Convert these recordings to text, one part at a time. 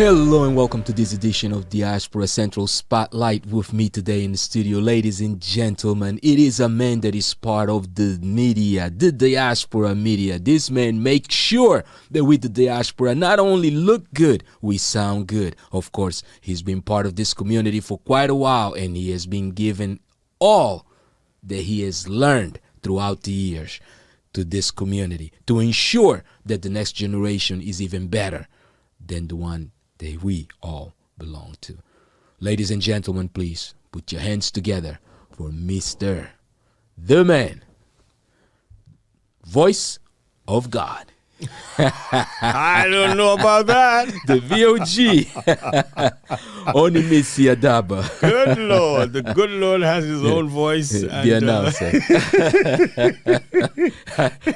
Hello and welcome to this edition of Diaspora Central Spotlight. With me today in the studio, ladies and gentlemen, it is a man that is part of the media, the diaspora media. This man makes sure that we, the diaspora, not only look good, we sound good. Of course, he's been part of this community for quite a while, and he has been given all that he has learned throughout the years to this community to ensure that the next generation is even better than the one that we all belong to. Ladies and gentlemen, please put your hands together for Mr. The Man, Voice of God. I don't know about that. The VOG. ONIMISI Adaba. Good Lord. The good Lord has his own voice. The announcer.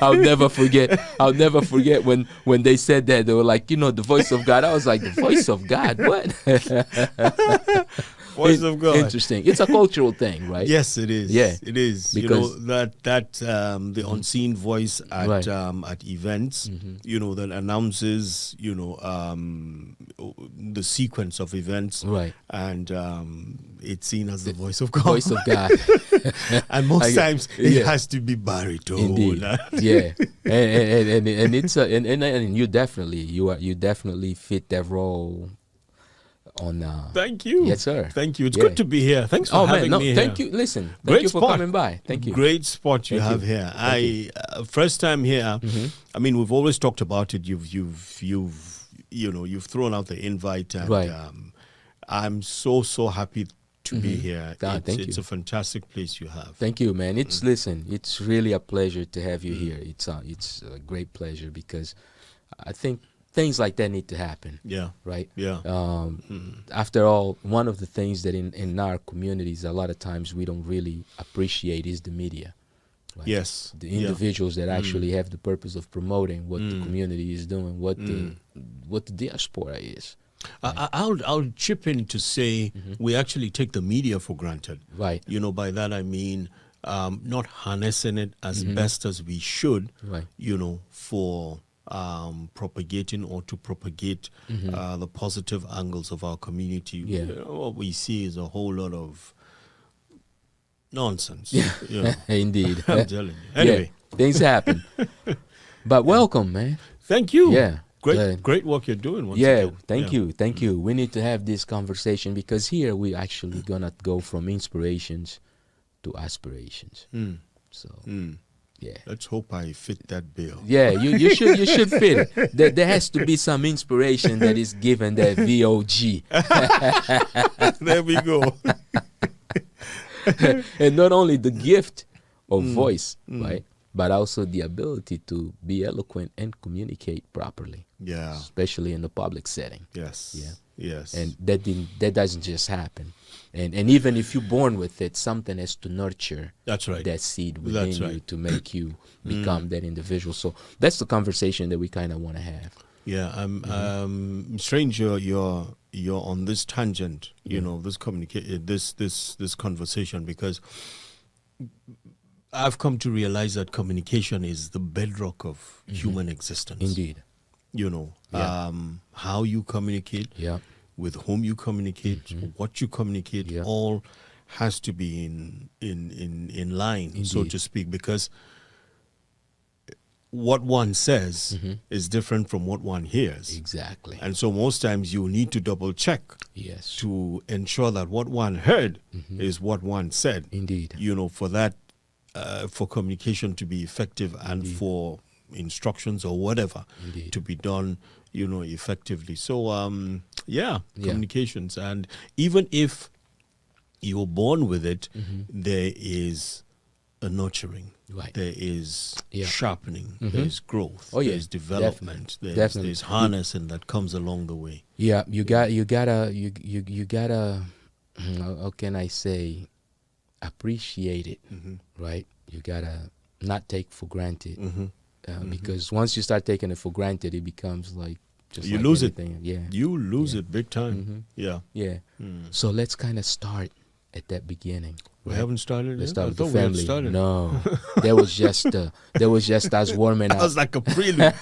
I'll never forget when they said that. They were like, the voice of God. I was like, the voice of God? What? Voice of God. Interesting. It's a cultural thing, right? Yes, it is. Yeah. It is. Because the unseen voice at Right. At events, that announces, the sequence of events. Right. And it's seen as the voice of God. Voice of God. And most times it yeah. has to be baritone. Indeed. Yeah. And it's and you definitely fit that role on Thank you. Yes, sir. Thank you. It's Yeah. good to be here. Thanks for having me here. Thank you. Listen, thank Great you for spot. coming by. Thank you. Great spot you Thank have you. here. First time here. I mean, we've always talked about it. You've thrown out the invite, and Right. I'm so happy to be here. Thank It's you. a fantastic place you have. Thank you, man. Listen, it's really a pleasure to have you here. It's a great pleasure because I think things like that need to happen. Yeah. Right. Yeah. After all, one of the things that in our communities a lot of times we don't really appreciate is the media. Right? Yes. The Yeah. individuals that actually have the purpose of promoting what the community is doing, what the diaspora is. I'll chip in to say we actually take the media for granted. Right. By that I mean not harnessing it as best as we should. Right. For propagating or to propagate the positive angles of our community. Yeah. What we see is a whole lot of nonsense. Indeed. I'm telling you. Anyway, Yeah, things happen. But welcome, man. thank you. Yeah. Great work you're doing. Once Yeah, again. thank you. We need to have this conversation because here we actually gonna go from inspirations to aspirations. So yeah. Let's hope I fit that bill. Yeah, you should fit it. There has to be some inspiration that is given that VOG. There we go. And not only the gift of voice, right? But also the ability to be eloquent and communicate properly. Yeah. Especially in the public setting. Yes. Yeah. Yes. And that doesn't just happen. And even if you're born with it, something has to nurture That's right. that seed within That's you right. to make you become that individual. So that's the conversation that we kind of want to have. Yeah, strange you're on this tangent, this this conversation, because I've come to realize that communication is the bedrock of human existence. Indeed. How you communicate, Yeah. with whom you communicate, what you communicate, Yeah. all has to be in line, so Indeed. to speak, because what one says is different from what one hears. Exactly. And so most times you need to double check Yes. to ensure that what one heard is what one said. Indeed. For that, for communication to be effective and for instructions or whatever Indeed. to be done, effectively. So, communications. And even if you're born with it, there is a nurturing. Right. There is Yeah. sharpening. There is growth. Oh, yeah. There's development. Definitely. There's harnessing that comes along the way. Yeah, you gotta how can I say, appreciate it, right? You gotta not take for granted, because once you start taking it for granted, it becomes like just You like lose it. anything. Yeah, You lose it big time. Yeah. yeah. So let's kind of start at that beginning. We right? haven't started Let's yet? start I with the thought we had family. started. No, there was just us warming That up. was like a prelude.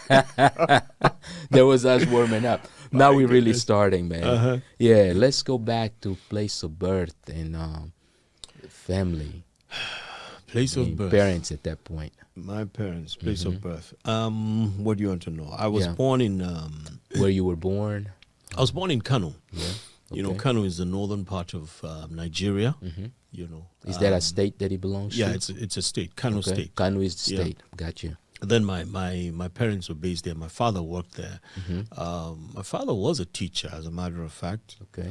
There was us warming up. Now My we're really goodness. starting, man. Uh-huh. Yeah, let's go back to place of birth and family. Place I of mean, birth. parents at that point. My parents, place of birth. What do you want to know? I was Yeah. born in. Where you were born. I was born in Kano. Yeah. You know, Okay. Kano is the northern part of Nigeria. You know, Is that a state that he belongs yeah, to? it's a state, Kano Okay. State. Kano is the Yeah. state. Got you. Then my parents were based there. My father worked there. My father was a teacher, as a matter of fact. Okay.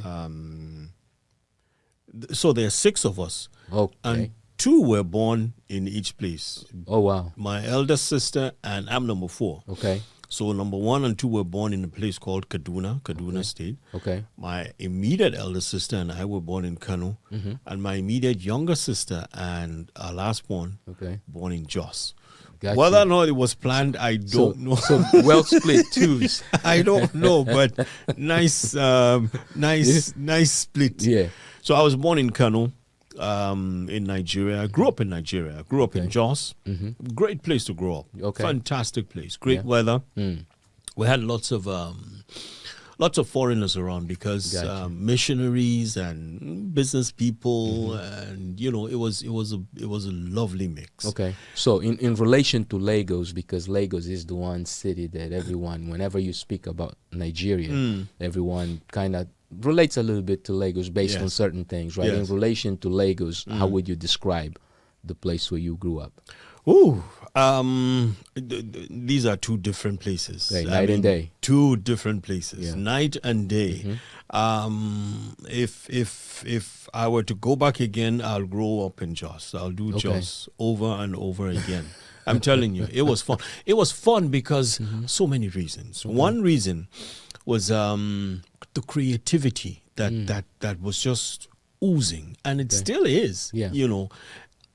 So there are 6 of us, Okay. and 2 were born in each place. Oh, wow. My eldest sister, and I'm number 4. Okay. So number 1 and 2 were born in a place called Kaduna State. Okay. My immediate elder sister and I were born in Kano, and my immediate younger sister and our last born Okay. born in Jos. Got Whether you. or not it was planned, I don't know. So well split twos. I don't know, but nice split. Yeah. So I was born in Kano, in Nigeria. I grew up in Nigeria. I grew up in Jos. Great place to grow up. Okay. Fantastic place. Great Yeah. weather. We had lots of foreigners around because Gotcha. missionaries and business people, and you know, it was a lovely mix. Okay. So in relation to Lagos, because Lagos is the one city that everyone, whenever you speak about Nigeria, everyone kind of relates a little bit to Lagos based on Yes. certain things, right? Yes. In relation to Lagos, how would you describe the place where you grew up? Ooh, these are 2 different places. Okay, night and day. 2 different places, Yeah. night and day. If I were to go back again, I'll grow up in Jos. I'll do Okay. Jos over and over again. I'm telling you, it was fun. It was fun because so many reasons. One reason was the creativity that was just oozing, and it still is. Yeah. You know,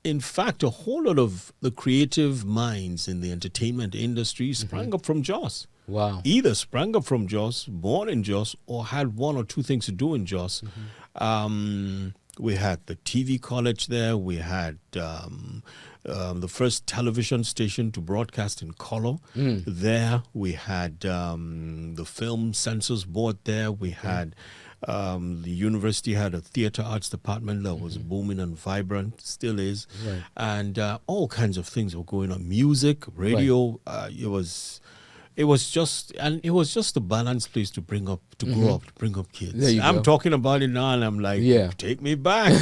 in fact, a whole lot of the creative minds in the entertainment industry sprang up from Jos. Wow. Either sprang up from Jos, born in Jos, or had 1 or 2 things to do in Jos. We had the TV college there. We had the first television station to broadcast in color there. We had the film censors board there. We had the university had a theater arts department that was booming and vibrant, still is. Right. And all kinds of things were going on. Music, radio, it was just a balanced place to grow up, to bring up kids. There you I'm go. talking about it now, and I'm like, Yeah. take me back.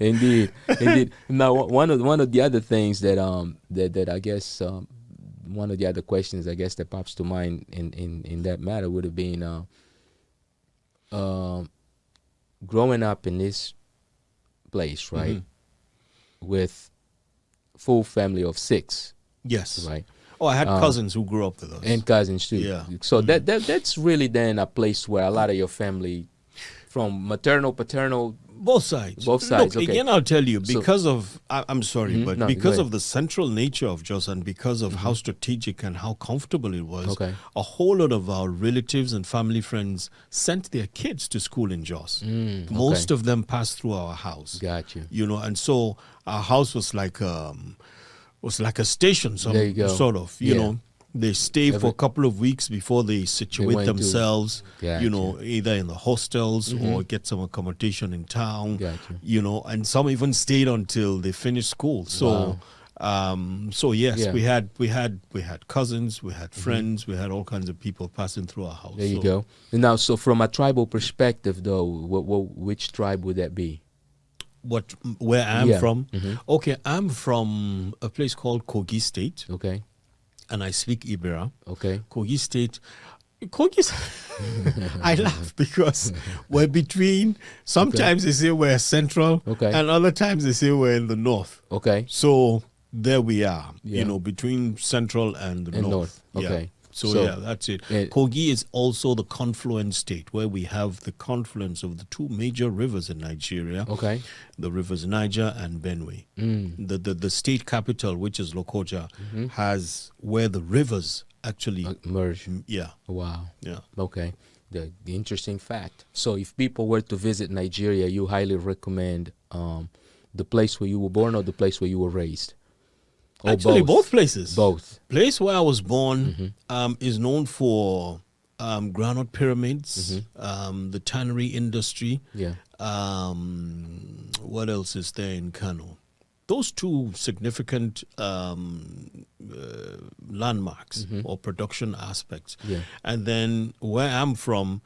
Indeed. Now, one of the other things that that I guess one of the other questions I guess that pops to mind in that matter would have been growing up in this place, right, with full family of 6, Yes. right, Oh, I had cousins who grew up with us. and cousins too. Yeah. So that's really then a place where a lot of your family, from maternal, paternal. Both sides. Both sides, Look, okay. again, I'll tell you, So- because of, I'm sorry, but No, go because ahead. of the central nature of Jos and because of how strategic and how comfortable it was, Okay. a whole lot of our relatives and family friends sent their kids to school in Jos. Most of them passed through our house. Got you. You know, and so our house was like a station, There you go. sort of, you Yeah. know. They stay for a couple of weeks before they situate went to- themselves, Gotcha. you know, either in the hostels or get some accommodation in town, Gotcha. you know, and some even stayed until they finished school. So, so yes, Yeah. we had cousins, we had friends, we had all kinds of people passing through our house. There you So go. And now, so from a tribal perspective, though, which tribe would that be? Where I'm Yeah. from? Okay, I'm from a place called Kogi State, Okay. and I speak Ebira. Okay. Kogi State. Kogi's. I laugh because we're between. Sometimes they say we're central, Okay. and other times they say we're in the north. Okay. So there we are, Yeah. you know, between central and the And north. north, okay. Yeah. So, So, yeah, that's it. yeah. Kogi is also the confluent state where we have the confluence of the 2 major rivers in Nigeria. Okay. The rivers Niger and Benue. The state capital, which is Lokoja, has where the rivers actually Merge. yeah. Wow. Yeah. Okay. The interesting fact. So if people were to visit Nigeria, you highly recommend the place where you were born or the place where you were raised? Oh, Actually, both places. Both. Place where I was born is known for granite pyramids, the tannery industry. Yeah. What else is there in Kano? Those two significant landmarks or production aspects. Yeah. And then where I'm from,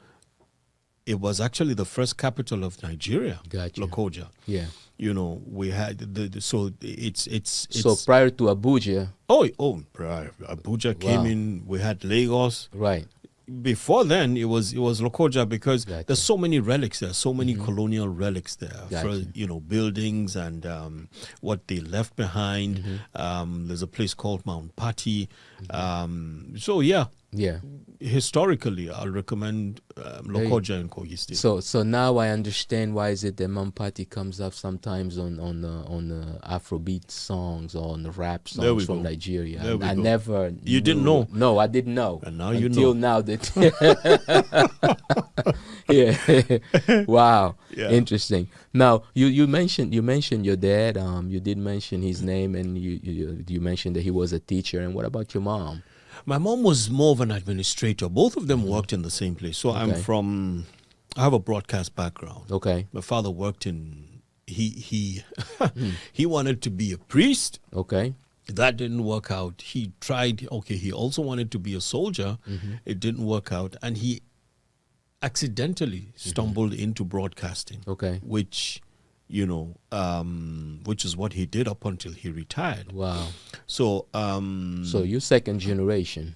it was actually the first capital of Nigeria, Gotcha. Lokoja. Yeah. You know, we had so it's So prior to Abuja. prior Abuja came in. We had Lagos. Right. Before then, it was Lokoja because Gotcha. there's so many relics there, so many colonial relics there. Gotcha. For, buildings and what they left behind. There's a place called Mount Patti. So yeah. Yeah. Historically, I'll recommend Lokoja in Kogi State. So now I understand why is it that Mampati comes up sometimes on Afrobeat songs or on the rap songs from Nigeria. I never You didn't know? No, I didn't know. And now you until know. now that yeah. Wow. Yeah. Interesting. Now you mentioned your dad. You did mention his name, and you mentioned that he was a teacher. And what about your mom? My mom was more of an administrator. Both of them worked in the same place. So I have a broadcast background. Okay. My father worked in, he wanted to be a priest. Okay. That didn't work out. He tried, he also wanted to be a soldier. It didn't work out. And he accidentally stumbled into broadcasting. Okay. Which is what he did up until he retired. Wow. So you're second generation.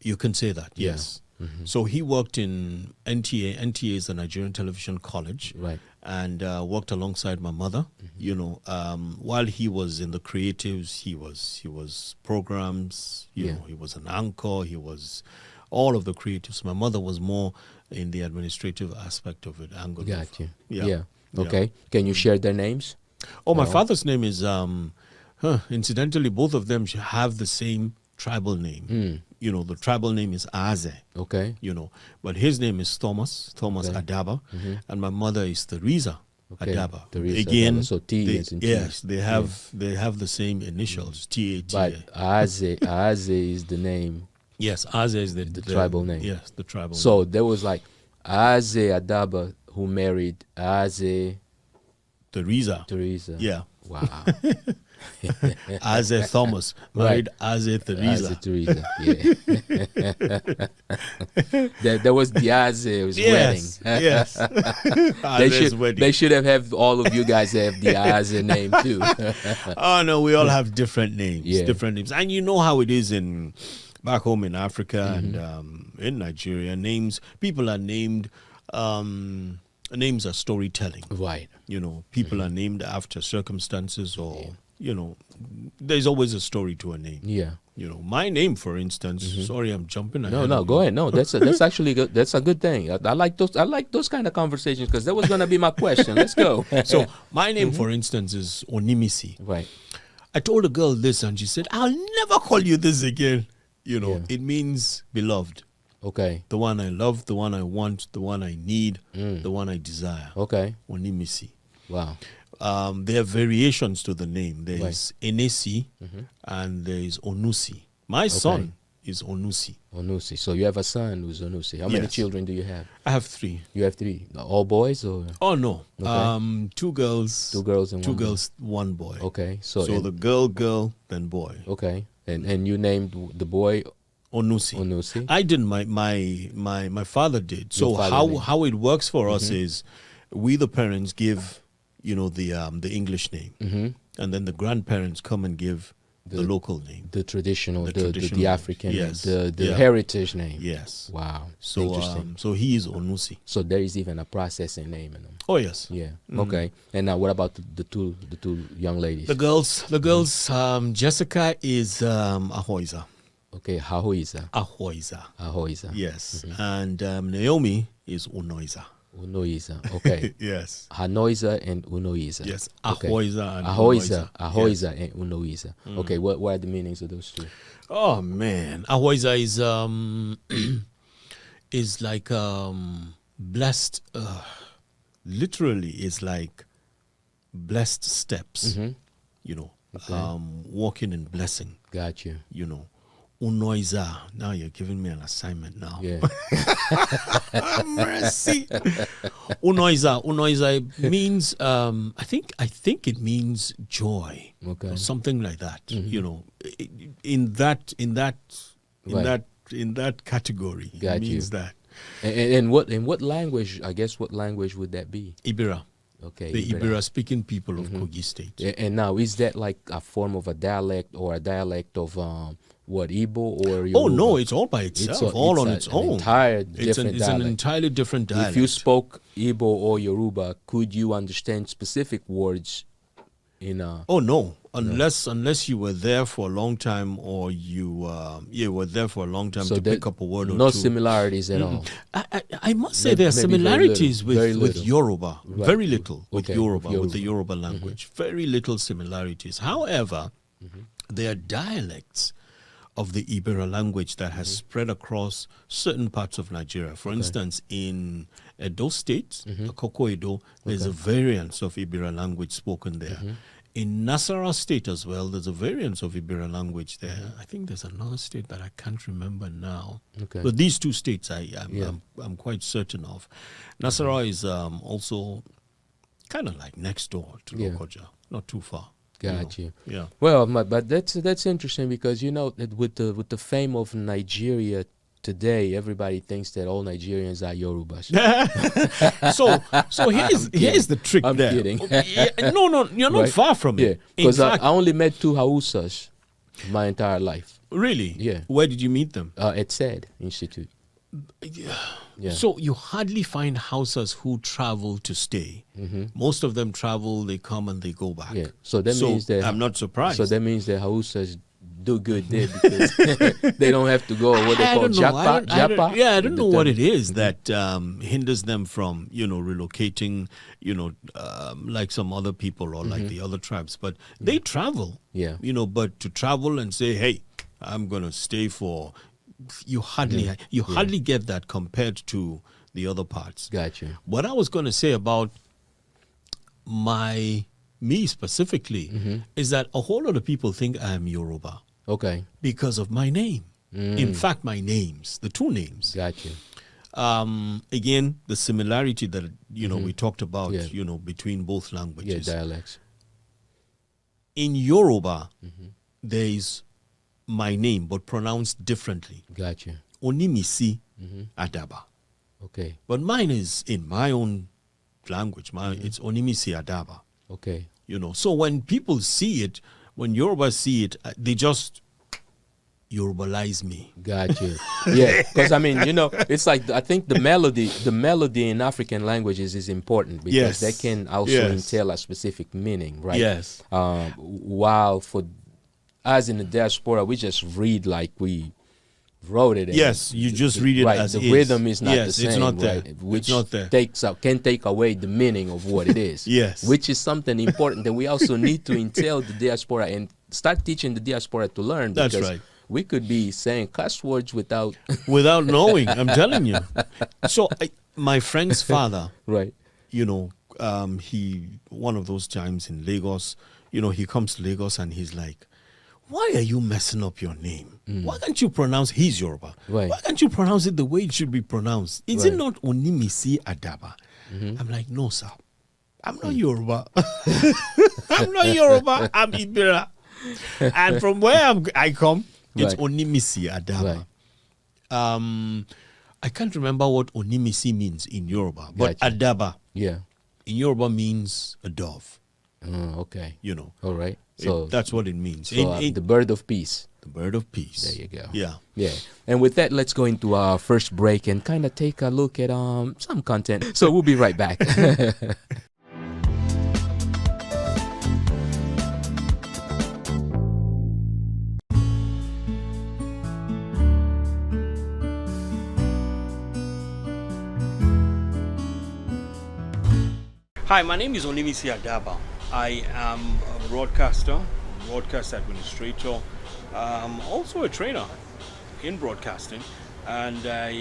You can say that, Yeah. yes. So he worked in NTA. NTA is the Nigerian Television College. Right. And worked alongside my mother. While he was in the creatives, he was programs, he was an anchor, he was all of the creatives. My mother was more in the administrative aspect of it. Got you. Yeah. Yeah. Okay. Can you share their names? My father's name is, incidentally, both of them have the same tribal name. The tribal name is Aze. Okay. But his name is Thomas Adaba, and my mother is Teresa Adaba. Teresa Again, Adaba. So T is in T. yes, they have the same initials, T-A-T-A. But Aze is the name. Yes, Aze is the tribal name. Yes, the tribal name. So there was like Aze Adaba who married Aze Teresa. Yeah. Wow. Aze Thomas married Aze Teresa. Aze Teresa. Yeah. There was the Aze's wedding. Yes. They should have all of you guys have the Aze name too. Oh no, we all have different names. Yeah. Different names. And you know how it is back home in Africa and in Nigeria. People are named names are storytelling. Right. People are named after circumstances or there's always a story to a name. Yeah. My name, for instance. Sorry, I'm jumping ahead. No, go ahead. No, that's actually good. That's a good thing. I like those kind of conversations because that was gonna be my question. Let's go. So my name, for instance, is ONIMISI. Right. I told a girl this, and she said, "I'll never call you this again." It means beloved. Okay. The one I love, the one I want, the one I need, the one I desire. Okay. ONIMISI. Wow. There are variations to the name. There is Enesi and there is Onusi. My son is Onusi. Onusi. So you have a son who's Onusi. How many children do you have? I have 3. You have 3. All boys or? Oh no. Okay. 2 girls. 2 girls and 2 1 girls, 1 boy. Okay. So the girl, then boy. Okay. And you named the boy Onusi. Onusi. I didn't. My father did. So how it works for us is, we the parents give, the English name, and then the grandparents come and give the local name, the traditional, the name. African, yes. the heritage name. Yes. Wow. So interesting. So he is Onusi. So there is even a process in naming them. Oh yes. Yeah. Okay. And now what about the two young ladies? The girls. Jessica is Ahoiza. Okay, Ahoiza. Ahoiza. Yes. And Naomi is Unoiza. Unoiza. Okay. Yes. Hanoiza and Unoiza. Yes. Okay. Ahoiza and Ahoiza. Unoiza. Ahoiza and Unoiza. Okay. What are the meanings of those 2? Oh man, Ahoiza is like blessed. Literally, is like blessed steps. walking in blessing. Got you. You know, unoiza. Now you're giving me an assignment now. Yeah. Mercy. Unoiza means I think it means joy. Okay. Or something like that. Mm-hmm. You know, in that Right. category. Got it means you. that. And what language? I guess what language would that be? Ibira. Okay. The Ibira speaking people of Mm-hmm. Kogi State. And now, is that like a form of a dialect or a dialect of what, Igbo or Oh Yoruba? no, it's all by itself, all on its own. It's an Dialect. entirely different dialect. If you spoke Igbo or Yoruba, could you understand specific words in Oh no, unless you were there for a long time, or you were there for a long time to pick up a word or no two. similarities at all? I must say there are Maybe very similarities little, with very Yoruba, Right. very little with Okay, Yoruba, with with the Yoruba. Yoruba language. Very little similarities. However, there are dialects of the Ibira language that has spread across certain parts of Nigeria. For instance, in Edo State, Akoko Edo, there's a variance of Ibira language spoken there. In Nasarawa State as well, there's a variance of Ibira language there. I think there's another state that I can't remember now. Okay. But these two states I'm quite certain of. Nasarawa is also kind of like next door to Lokoja, not too far. Got you. Yeah. Well, but that's interesting because that with the fame of Nigeria today, everybody thinks that all Nigerians are Yorubas. So here's the trick I'm there. kidding. No, you're not Right? far from Yeah, it. because I only met 2 Hausas my entire life. Really? Yeah. Where did you meet them? At SAID Institute. Yeah. So you hardly find Hausas who travel to stay. Most of them travel, they come and they go back. Yeah. So that means that I'm not surprised. So that means that Hausas do good there because they don't have to go what they call japa. I don't know what it is that hinders them from, relocating, like some other people or like the other tribes. But they travel. Yeah. But to travel and say, hey, I'm going to stay for, you hardly get that compared to the other parts. Got you. What I was going to say about me specifically is that a whole lot of people think I am Yoruba. Okay. Because of my name. In fact, my names, the 2 names. Got you. Again, the similarity that we talked about, between both Yeah, languages. dialects. In Yoruba, there is my name, but pronounced differently. Got you. ONIMISI Adaba. Okay. But mine is in my own language. It's ONIMISI Adaba. Okay. So when people see it, when Yoruba see it, they just Yorubalize me. Got you. Yeah, because it's like I think the melody in African languages is important because that can also entail a specific meaning, right? Yes. While for us in the diaspora, we just read like we wrote it. Yes, you just read it as the is. rhythm is not the same. It's not there. Right? Which it's not there. can take away the meaning of what it is. Yes. Which is something important that we also need to entail the diaspora and start teaching the diaspora to learn. Because That's right. We could be saying cuss words without knowing. I'm telling you. So my friend's father, right. He one of those times in Lagos, he comes to Lagos and he's like, why are you messing up your name? Why can't you pronounce, he's Yoruba. Right. Why can't you pronounce it the way it should be pronounced? Is it not Onimisi Adaba? I'm like, no, sir. I'm not Yoruba. I'm not Yoruba. I'm Ibira. And from where I come, it's Onimisi Adaba. Right. I can't remember what Onimisi means in Yoruba, but Gotcha. Adaba Yeah. in Yoruba means a dove. Okay. All right. So that's what it means. So the bird of peace. The bird of peace. There you go. Yeah. Yeah. And with that, let's go into our first break and kind of take a look at some content. So we'll be right back. Hi, my name is ONIMISI Adaba. I am a broadcaster, broadcast administrator, also a trainer in broadcasting, and I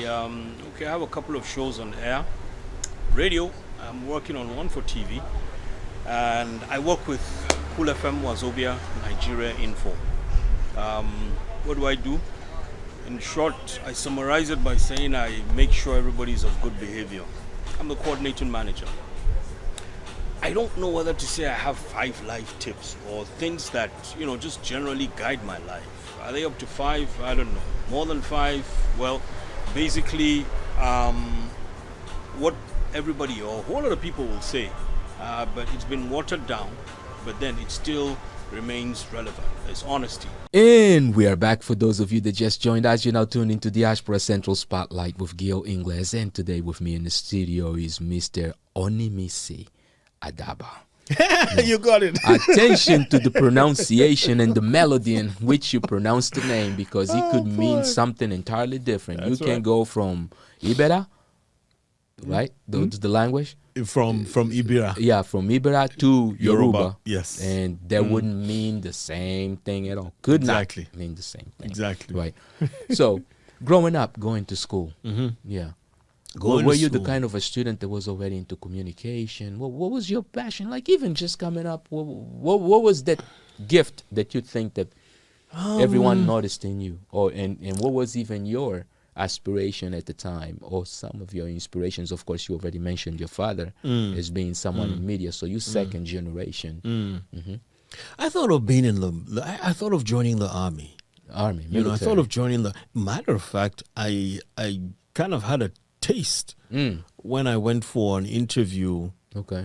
have a couple of shows on air. Radio, I'm working on one for TV, and I work with Cool FM, Wazobia, Nigeria Info. What do? In short, I summarize it by saying I make sure everybody's of good behavior. I'm the coordinating manager. I don't know whether to say I have 5 life tips or things that, just generally guide my life. Are they up to 5? I don't know. More than 5? Well, basically, what everybody or a whole lot of people will say, but it's been watered down, but then it still remains relevant. It's honesty. And we are back. For those of you that just joined us, you're now tuned into Diaspora Central Spotlight with Gil Ingles. And today with me in the studio is Mr. ONIMISI Adaba. You got it. Attention to the pronunciation and the melody in which you pronounce the name, because it could mean something entirely different. That's you can right. go from Ebira, right? The language. From Ebira. Yeah, from Ebira to Yoruba. Yes. And that wouldn't mean the same thing at all. Could Exactly. not mean the same thing. Exactly. Right. So, growing up, going to school. Yeah. Were you the kind of a student that was already into communication? What was your passion? Like, even just coming up, what was that gift that you think that everyone noticed in you? And what was even your aspiration at the time, or some of your inspirations? Of course, you already mentioned your father as being someone in media, so you second generation. I thought of being I thought of joining the army. Military. I thought of joining the. Matter of fact, I kind of had a taste when I went for an interview. Okay.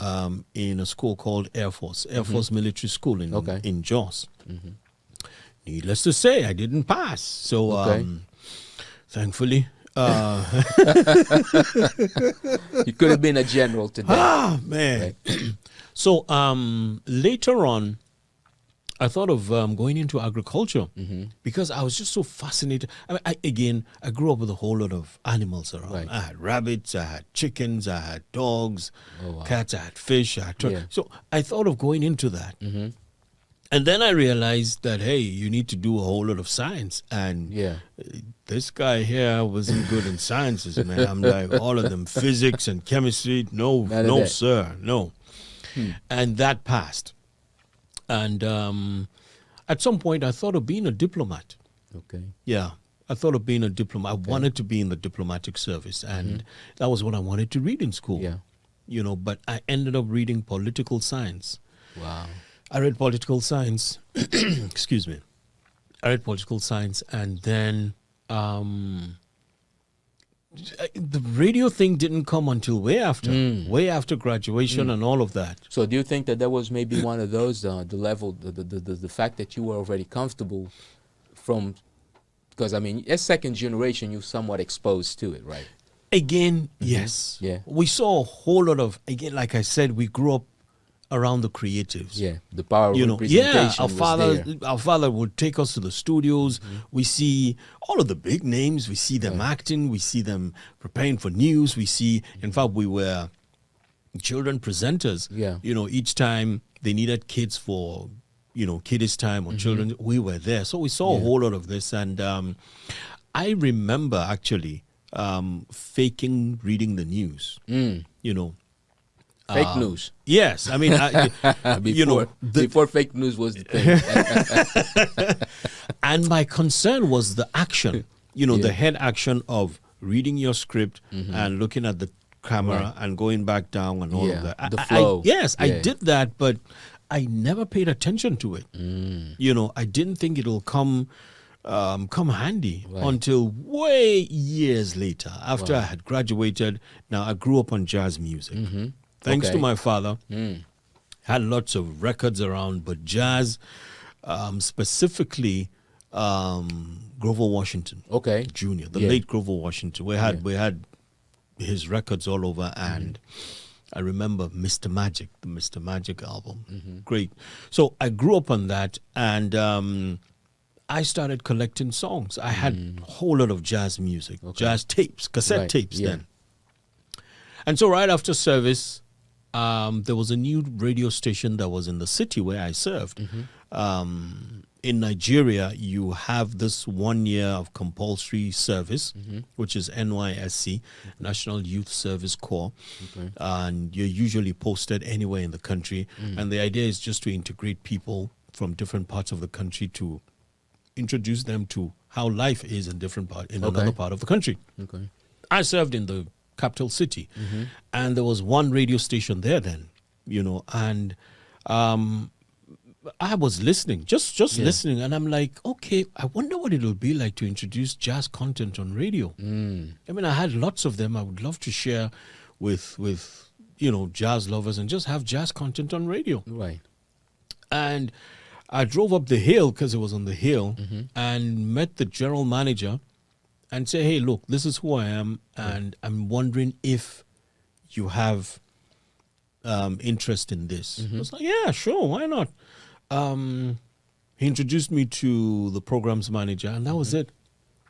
In a school called Air Force Military School in Jos. Needless to say, I didn't pass. So thankfully, you could have been a general today. Man. Right. So later on, I thought of going into agriculture because I was just so fascinated. I mean, I grew up with a whole lot of animals around. Right. I had rabbits, I had chickens, I had dogs, Oh, wow. cats, I had fish. Yeah. So I thought of going into that. And then I realized that, hey, you need to do a whole lot of science. And this guy here wasn't good in sciences, man. I'm like, all of them, physics and chemistry. No, sir, no. And that passed. And at some point, I thought of being a diplomat. Okay. Yeah, I thought of being a diplomat. I wanted to be in the diplomatic service. And that was what I wanted to read in school. Yeah. But I ended up reading political science. Wow. I read political science. Excuse me. I read political science, and then the radio thing didn't come until way after graduation and all of that. So do you think that was maybe one of those, the level, the fact that you were already comfortable from, because, I mean, as second generation, you're somewhat exposed to it, right? Again, yes. Yeah. We saw a whole lot of, again, like I said, we grew up around the creatives. Yeah, the power of representation was there. Our father would take us to the studios. We see all of the big names. We see them acting. We see them preparing for news. We see, in fact, we were children presenters. Yeah. Each time they needed kids for, kiddies time or children, we were there. So we saw a whole lot of this. And I remember actually faking reading the news, Fake news. Yes, I mean, before fake news was the thing. And my concern was the action, the head action of reading your script and looking at the camera and going back down and all of that. The flow. I did that, but I never paid attention to it. I didn't think it'll come handy until way years later after I had graduated. Now, I grew up on jazz music. Thanks to my father, had lots of records around, but jazz, specifically Grover Washington, Jr., the late Grover Washington. We had his records all over, and I remember Mr. Magic, the Mr. Magic album, great. So I grew up on that, and I started collecting songs. I had a whole lot of jazz music, jazz tapes, cassette tapes then. And so right after service, there was a new radio station that was in the city where I served. in Nigeria, you have this 1 year of compulsory service, which is NYSC, National Youth Service Corps. Okay. And you're usually posted anywhere in the country. And the idea is just to integrate people from different parts of the country to introduce them to how life is in different part in another part of the country. Okay. I served in the capital city, and there was one radio station there then, and I was listening, just listening, and I'm like, okay, I wonder what it'll be like to introduce jazz content on radio. I mean, I had lots of them. I would love to share with jazz lovers and just have jazz content on radio. Right. And I drove up the hill, because it was on the hill, and met the general manager and say, hey, look, this is who I am, and I'm wondering if you have interest in this. I was like, yeah, sure, why not? He introduced me to the programs manager, and that was it.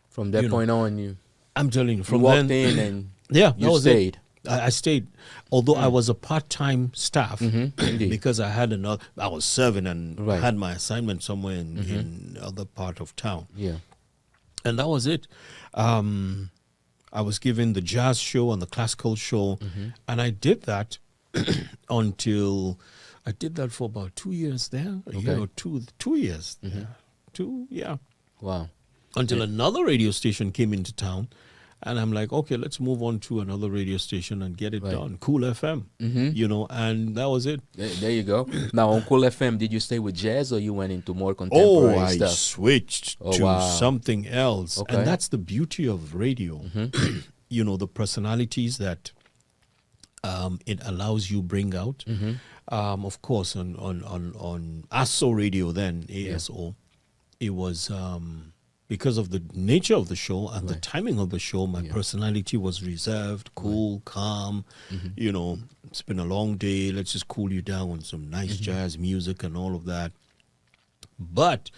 From that point on, I'm telling you, from you walked then, in and yeah, you stayed. I stayed, although I was a part-time staff because I was serving and had my assignment somewhere in other part of town. Yeah. And that was it. I was given the jazz show and the classical show, and I did that until I did that for about 2 years there. A year or 2 years. Wow. Until another radio station came into town. And I'm like, okay, let's move on to another radio station and get it done. Cool FM, and that was it. There you go. Now, on Cool FM, did you stay with jazz or you went into more contemporary stuff? I switched to something else. Okay. And that's the beauty of radio. The personalities that it allows you bring out. Of course, on ASO radio then, ASO, it was... because of the nature of the show and the timing of the show, my personality was reserved, cool, calm. It's been a long day. Let's just cool you down on some nice jazz music and all of that. But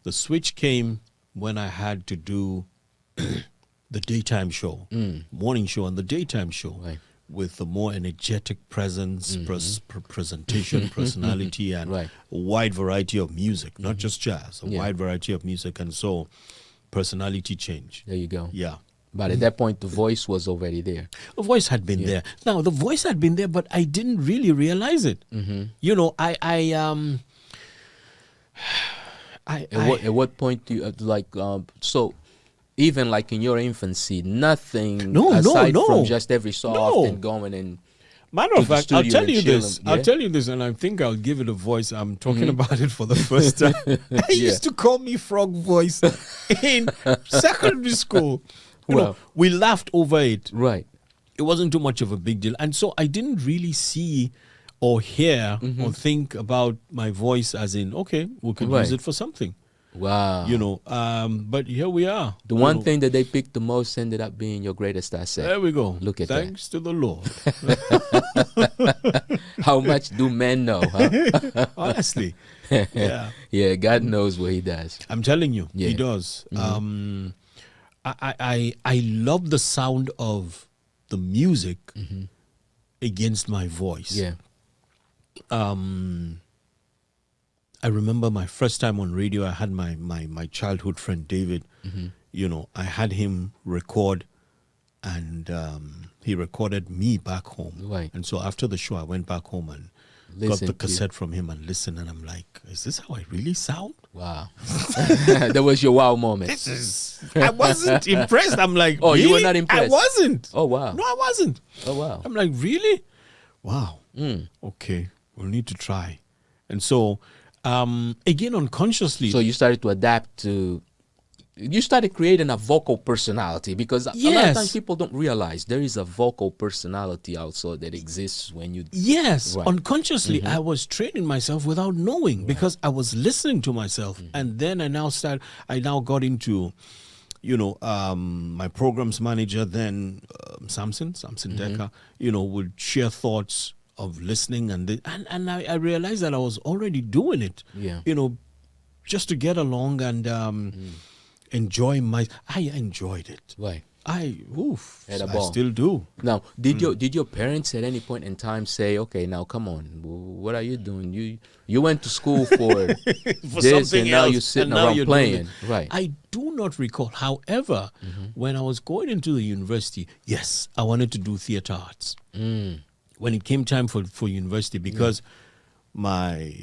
the switch came when I had to do the daytime show, morning show and the daytime show. Right. With a more energetic presence, presentation, personality, and a wide variety of music, not just jazz, a wide variety of music. And so personality change. There you go. Yeah. But at that point, the voice was already there. The voice had been there. Now, the voice had been there, but I didn't really realize it. At what point do you, so... Even like in your infancy, nothing aside from just every so often going and matter of fact, I'll tell you this. I'll tell you this, and I think I'll give it a voice. I'm talking about it for the first time. They used to call me Frog Voice in secondary school. We laughed over it. Right. It wasn't too much of a big deal, and so I didn't really see or hear or think about my voice as in, okay, we could use it for something. Wow. But here we are. The one thing that they picked the most ended up being your greatest asset. There we go. Look at Thanks to the Lord. How much do men know, huh? Honestly. Yeah. Yeah, God knows what he does. I'm telling you, he does. I love the sound of the music against my voice. Yeah. I remember my first time on radio, I had my childhood friend, David. I had him record, and he recorded me back home. Right. And so after the show, I went back home and got the cassette from him and listened. And I'm like, is this how I really sound? Wow. That was your wow moment. I wasn't impressed. I'm like, oh, really? You were not impressed? I wasn't. Oh, wow. No, I wasn't. Oh, wow. I'm like, really? Wow. Okay, we'll need to try. And so... again, unconsciously. So you started to adapt to, you started creating a vocal personality, because a lot of times people don't realize there is a vocal personality also that exists when you... Yes, unconsciously I was training myself without knowing because I was listening to myself. And then I now got into, my programs manager then, Samson Decker, would share thoughts of listening and I realized that I was already doing it, just to get along and enjoy I enjoyed it. Right. I Had a ball. still do. Now, did your parents at any point in time say, "Okay, now come on, what are you doing? You went to school for For this, something and now else, you're sitting and now around you're doing playing." it. Right. I do not recall. However, when I was going into the university, yes, I wanted to do theater arts. When it came time for university, because my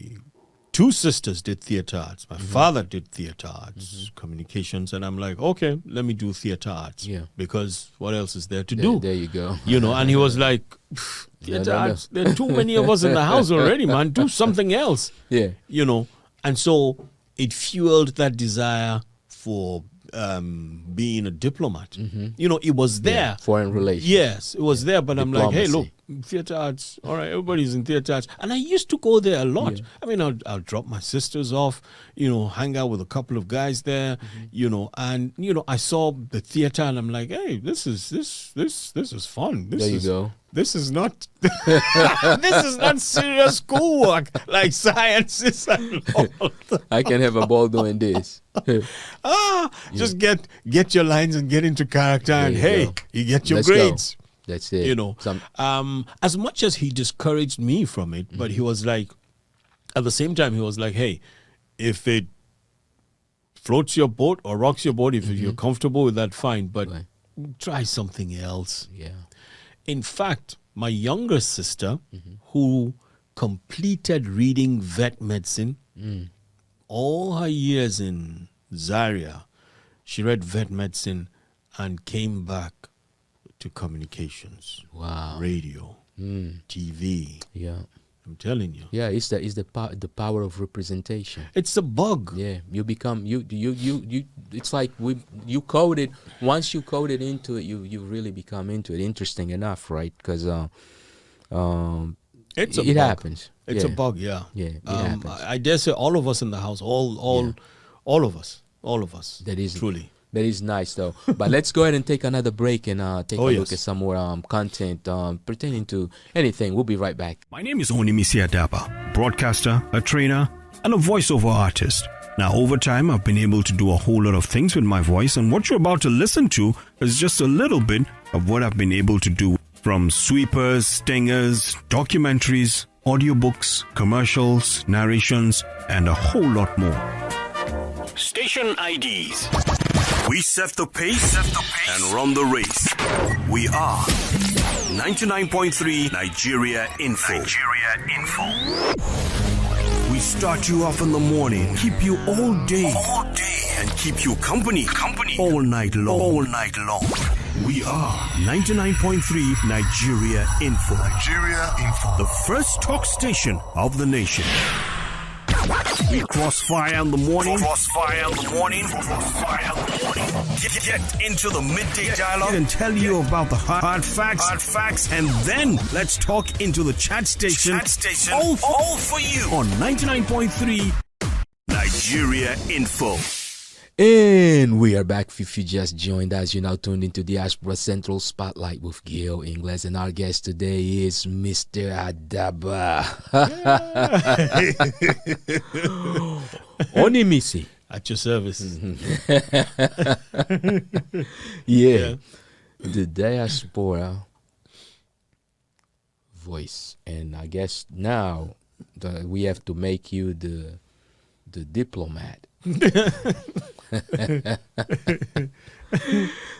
two sisters did theater arts. My father did theater arts, communications, and I'm like, okay, let me do theater arts. Yeah. Because what else is there to do? There you go. And he was like, theater arts, there are too many of us in the house already, man. Do something else. Yeah. And so it fueled that desire for being a diplomat. It was there. Yeah, foreign relations. Yes, it was there, but I'm like, hey, look, Diplomacy. theater arts, all right, everybody's in theater arts. And I used to go there a lot. Yeah. I mean, I'll drop my sisters off, hang out with a couple of guys there, and, I saw the theater and I'm like, hey, this is fun. There you go. This is not this is not serious schoolwork like sciences and all. I can have a ball doing this. Just get your lines and get into character, and you hey, go. you get your Let's go. grades. That's it. As much as he discouraged me from it, but he was like, at the same time, he was like, hey, if it floats your boat or rocks your boat, if you're comfortable with that, fine, but Right. try something else. Yeah. In fact, my younger sister, who completed reading vet medicine, all her years in Zaria, she read vet medicine and came back to communications, Wow. radio, TV. Yeah. I'm telling you, Yeah, it's the power of representation. it's a bug. Yeah, you become you it's like you coded, once you coded into it, you really become into it. Interesting enough, right? Because It's a it bug. happens. It's Yeah. a bug, yeah. Yeah, it happens. I dare say all of us in the house, all of us. That is truly. That is nice, though. But let's go ahead and take another break and take a look yes. at some more content pertaining to anything. We'll be right back. My name is ONIMISI Adaba, broadcaster, a trainer, and a voiceover artist. Now, over time, I've been able to do a whole lot of things with my voice, and what you're about to listen to is just a little bit of what I've been able to do, from sweepers, stingers, documentaries, audiobooks, commercials, narrations, and a whole lot more. Station IDs. We set the pace and run the race. We are 99.3 Nigeria Info. We start you off in the morning, keep you all day, and keep you company all night long. We are 99.3 Nigeria Info. The first talk station of the nation. We crossfire in the morning. Get into the midday dialogue and tell you about the hard facts. And then let's talk into the chat station. All for you on 99.3 Nigeria Info. And we are back. If you just joined us, you're now tuned into Diaspora Central Spotlight with Gil Ingles, and our guest today is Mr. Adaba. Onimisi. At your service. Yeah. The Diaspora voice. And I guess now we have to make you the diplomat.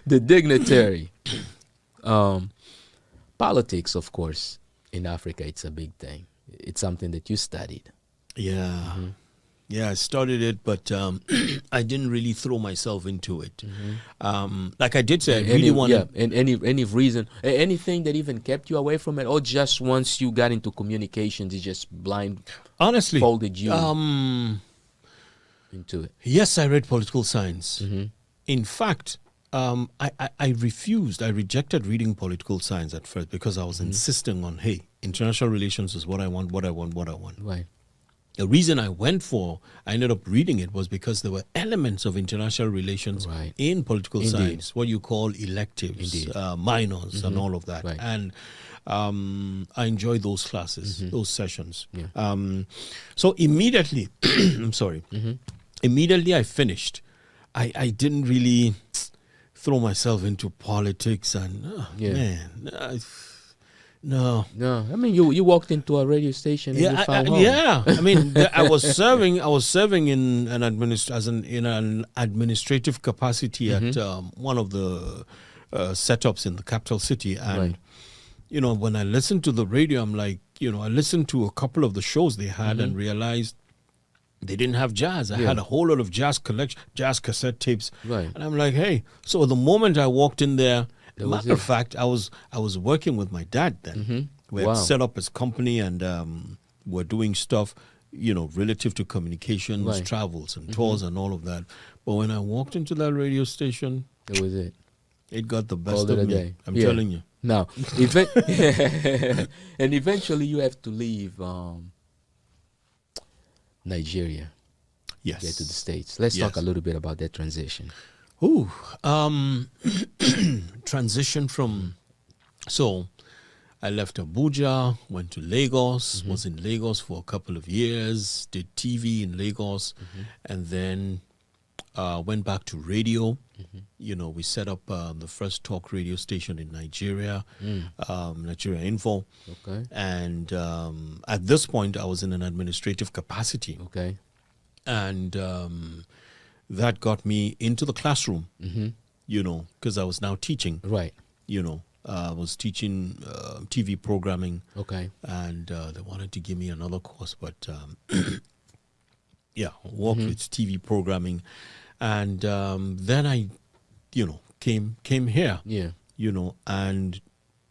The dignitary. Politics, of course, in Africa, it's a big thing. It's something that you studied. Yeah. Yeah, I started it, but I didn't really throw myself into it. Like I did say, I really wanted... Yeah, and any reason, anything that even kept you away from it, or just once you got into communications, it just Honestly, folded you into it? Yes, I read political science. In fact, I refused. I rejected reading political science at first because I was insisting on, hey, international relations is what I want. Right. The reason I ended up reading it was because there were elements of international relations in political science, what you call electives, minors, and all of that. Right. And I enjoyed those classes, those sessions. Yeah. So immediately, I'm sorry, immediately I finished. I didn't really throw myself into politics and man, no. No, I mean you walked into a radio station and you found home. Yeah. I mean, I was serving in an administrative capacity at one of the setups in the capital city, and when I listened to the radio, I'm like, I listened to a couple of the shows they had and realized they didn't have jazz. I had a whole lot of jazz cassette tapes, and I'm like, hey. So the moment I walked in there. Matter of fact, I was working with my dad then. We had set up his company and we're doing stuff, relative to communications, travels and tours and all of that. But when I walked into that radio station, that was it. It got the best of me. Day. I'm telling you. Now, and eventually you have to leave Nigeria. Yes. Get to the States. Let's talk a little bit about that transition. Ooh, transition from, so I left Abuja, went to Lagos, was in Lagos for a couple of years, did TV in Lagos, and then went back to radio. We set up the first talk radio station in Nigeria, Nigeria Info. Okay. And at this point, I was in an administrative capacity. Okay. And that got me into the classroom, because I was now teaching. Right. I was teaching TV programming. Okay. And they wanted to give me another course, but worked with TV programming. And then I, came here. Yeah. And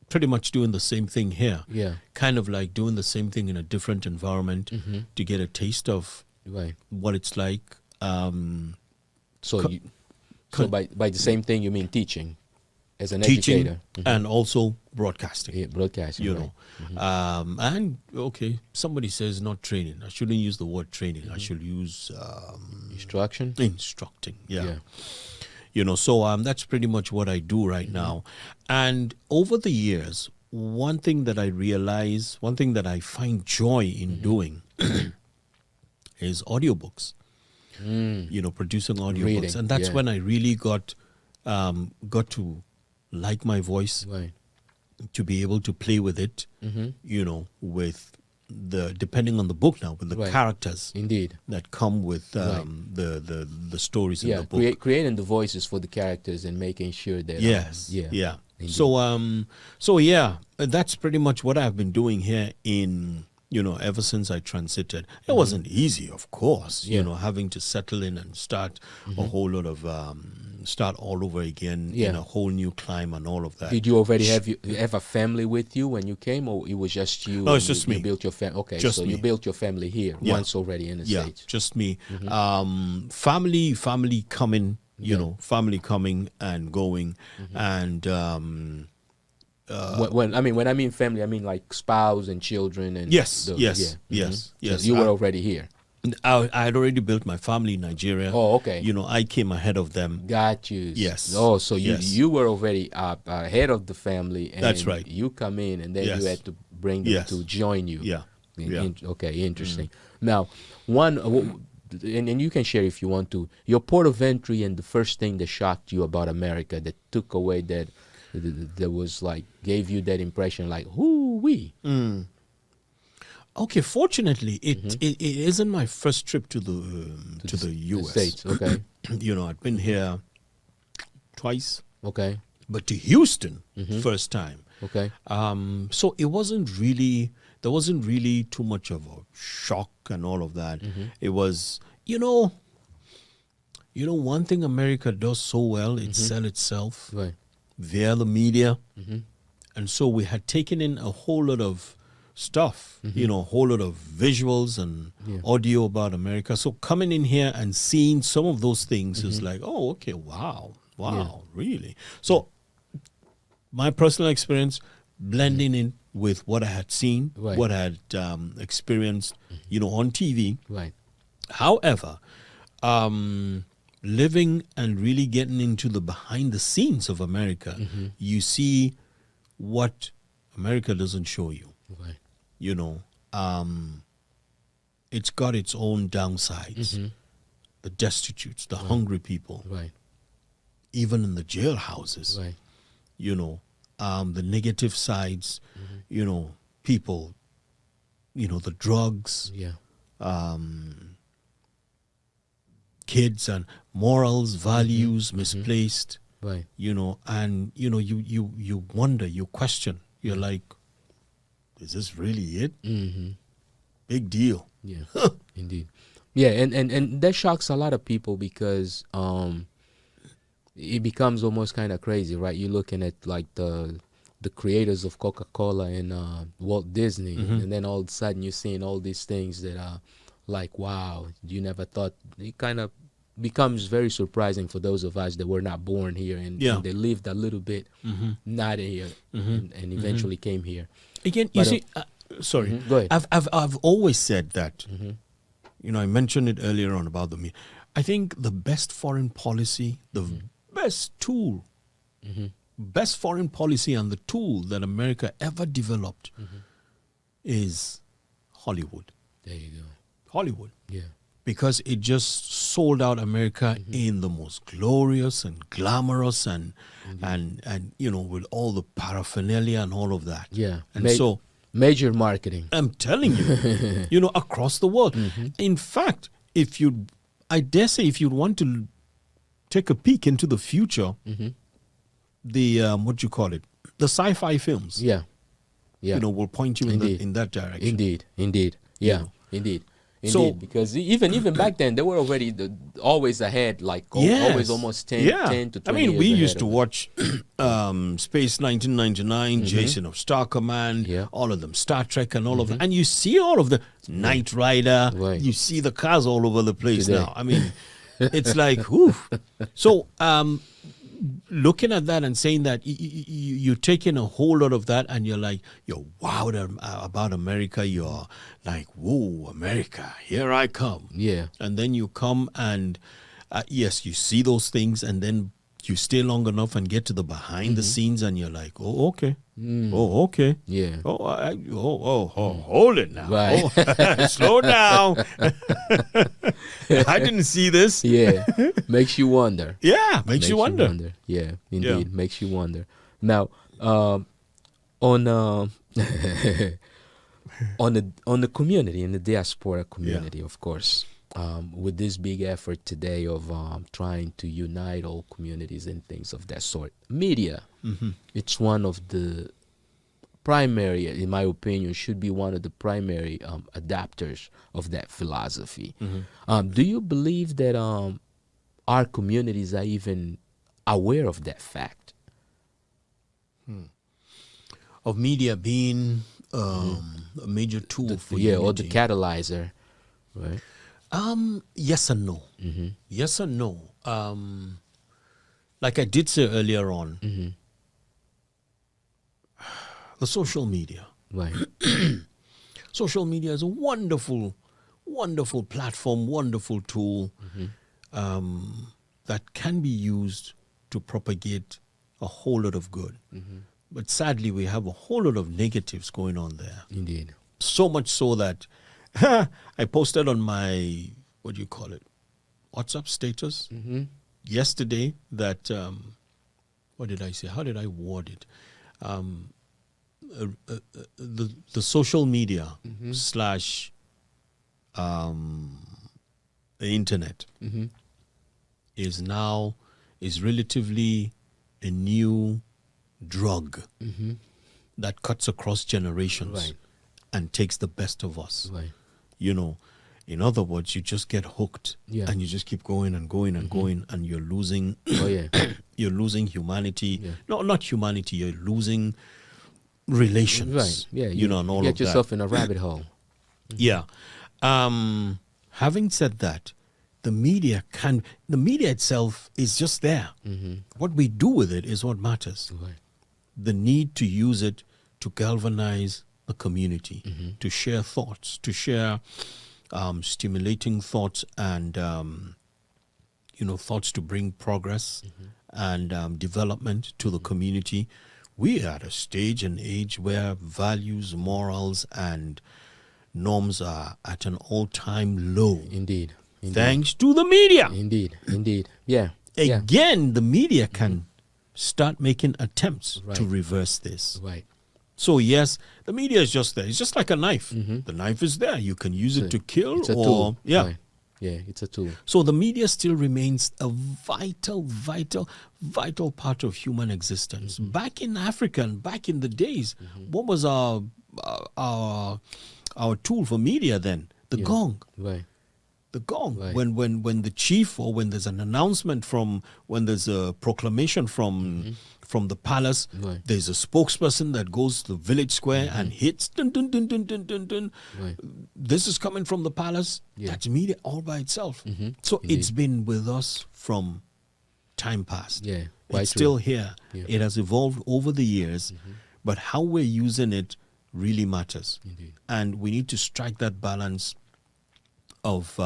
pretty much doing the same thing here. Yeah. Kind of like doing the same thing in a different environment to get a taste of what it's like. So by the same thing you mean teaching as an teaching educator and also broadcasting. Yeah, broadcasting. And okay, somebody says not training. I shouldn't use the word training. I should use instruction. Instructing. Yeah. So that's pretty much what I do right now. And over the years, one thing that I find joy in doing is audiobooks. Producing audiobooks. Reading, and that's when I really got to like my voice, to be able to play with it, with depending on the book now, with the characters that come with the stories in the book. Creating the voices for the characters and making sure that So that's pretty much what I've been doing here in ever since I transited. It wasn't easy, of course, having to settle in and start a whole lot of start all over again in a whole new climb and all of that. Did you already have a family with you when you came, or it was just you? No, it's just me. You built your family. Okay, just so me. You built your family here once already in the States. Just me. Family coming, family coming and going, and when I mean family, I mean like spouse and children and yes. So you were already here. I had already built my family in Nigeria. Oh, okay. I came ahead of them. Got you. Yes. Oh, so you were already ahead of the family. And that's right. You come in, and then you had to bring them to join you. Yeah. Okay, interesting. Now, and you can share if you want to, your port of entry and the first thing that shocked you about America, that took away that was like, gave you that impression like, whoo-wee. Okay, fortunately, it isn't my first trip to the U.S. The States, okay. I'd been here twice. Okay. But to Houston, first time. Okay. So there wasn't really too much of a shock and all of that. It was, one thing America does so well, it sell itself via the media. And so we had taken in a whole lot of stuff, a whole lot of visuals and audio about America. So coming in here and seeing some of those things is like, oh, okay, wow, really? So my personal experience, blending in with what I had seen, what I had experienced, on TV. Right. However, living and really getting into the behind the scenes of America, you see what America doesn't show you. Right. It's got its own downsides. The destitutes, the hungry people. Right. even in the jailhouses, Right. The negative sides, people, the drugs, Yeah. kids and morals, values misplaced, Right. and you wonder, you question, you're like, is this really it? Mm-hmm. Big deal. Yeah. Indeed. Yeah, and that shocks a lot of people because it becomes almost kind of crazy, right? You're looking at like the creators of Coca-Cola and Walt Disney, and then all of a sudden you're seeing all these things that are like, wow, you never thought. It kind of becomes very surprising for those of us that were not born here and they lived a little bit not here and eventually came here. Again, you see, sorry, Go ahead. I've always said that. I mentioned it earlier on about the media. I think the best foreign policy, the best tool, best foreign policy and the tool that America ever developed is Hollywood. There you go. Hollywood. Yeah. Because it just sold out America in the most glorious and glamorous and with all the paraphernalia and all of that. Yeah. And so major marketing. I'm telling you, across the world. In fact, I dare say if you want to take a peek into the future, the the sci-fi films, Yeah. Yeah. will point you in that direction. Indeed. Yeah. Indeed. So- because even back then they were already always ahead, like always almost 10 to 20 I mean, years we ahead used to of it. watch Space 1999, Jason of Star Command, Yeah. all of them, Star Trek and all of them. And you see all of the Knight Rider, Right. you see the cars all over the place Today. now. I mean, it's like, whew. So, looking at that and saying that you're taking a whole lot of that and you're wowed about America. You're like, whoa, America, here I come. Yeah. And then you come and, yes, you see those things and then you stay long enough and get to the behind the scenes and you're like, oh, okay. Oh, okay. Yeah. Hold it now. Right. Oh, slow down. I didn't see this. Yeah. Makes you wonder. Yeah, makes you wonder. Yeah, indeed. Makes you wonder. Now, on on the community, in the diaspora community, of course, with this big effort today of trying to unite all communities and things of that sort, media, it's one of the primary, in my opinion, should be one of the primary adapters of that philosophy. Do you believe that our communities are even aware of that fact? Of media being a major tool for unity. Or the catalyzer, right? Yes and no. Yes and no. Like I did say earlier on, the social media. Right. Social media is a wonderful, wonderful platform, wonderful tool that can be used to propagate a whole lot of good. But sadly, we have a whole lot of negatives going on there. Indeed. So much so that I posted on my, WhatsApp status yesterday that, what did I say? How did I word it? The social media slash the internet is relatively a new drug that cuts across generations Right. and takes the best of us. Right. In other words, you just get hooked and you just keep going and going and going and you're losing you're losing humanity. Yeah. No, not humanity, you're losing relations. Right. Yeah. And all get of that. yourself in a rabbit hole. Yeah. Having said that, the media itself is just there. What we do with it is what matters. Right. The need to use it to galvanize the community, to share thoughts, to share stimulating thoughts and, thoughts to bring progress and development to the community. We are at a stage and age where values, morals, and norms are at an all-time low. Indeed. Thanks to the media. Indeed. Yeah. again, the media can start making attempts Right. to reverse this. Right. So yes, the media is just there. It's just like a knife. The knife is there. You can use it to kill It's a or tool. yeah. Right. Yeah, it's a tool. So the media still remains a vital part of human existence. Back in Africa and back in the days, what was our tool for media then? The gong. Right. The gong. Right. When the chief, or when there's an announcement when there's a proclamation from the palace, Right. there's a spokesperson that goes to the village square and hits dun dun dun dun dun dun dun. Right. This is coming from the palace. Yeah. That's media all by itself. So it's been with us from time past. Yeah, quite It's true. still here. Yeah. It has evolved over the years, but how we're using it really matters. Indeed. And we need to strike that balance of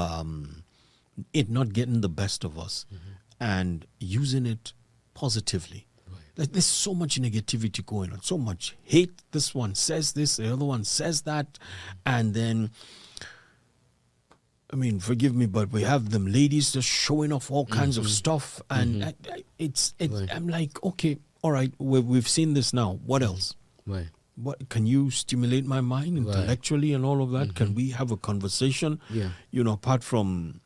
it not getting the best of us and using it positively. Like, there's so much negativity going on, so much hate. This one says this, the other one says that, and then, I mean, forgive me, but we have them ladies just showing off all kinds of stuff, and it's Right. I'm like, okay, all right, we've seen this now. What else? Right. What can you stimulate my mind intellectually and all of that? Can we have a conversation? Yeah. Apart from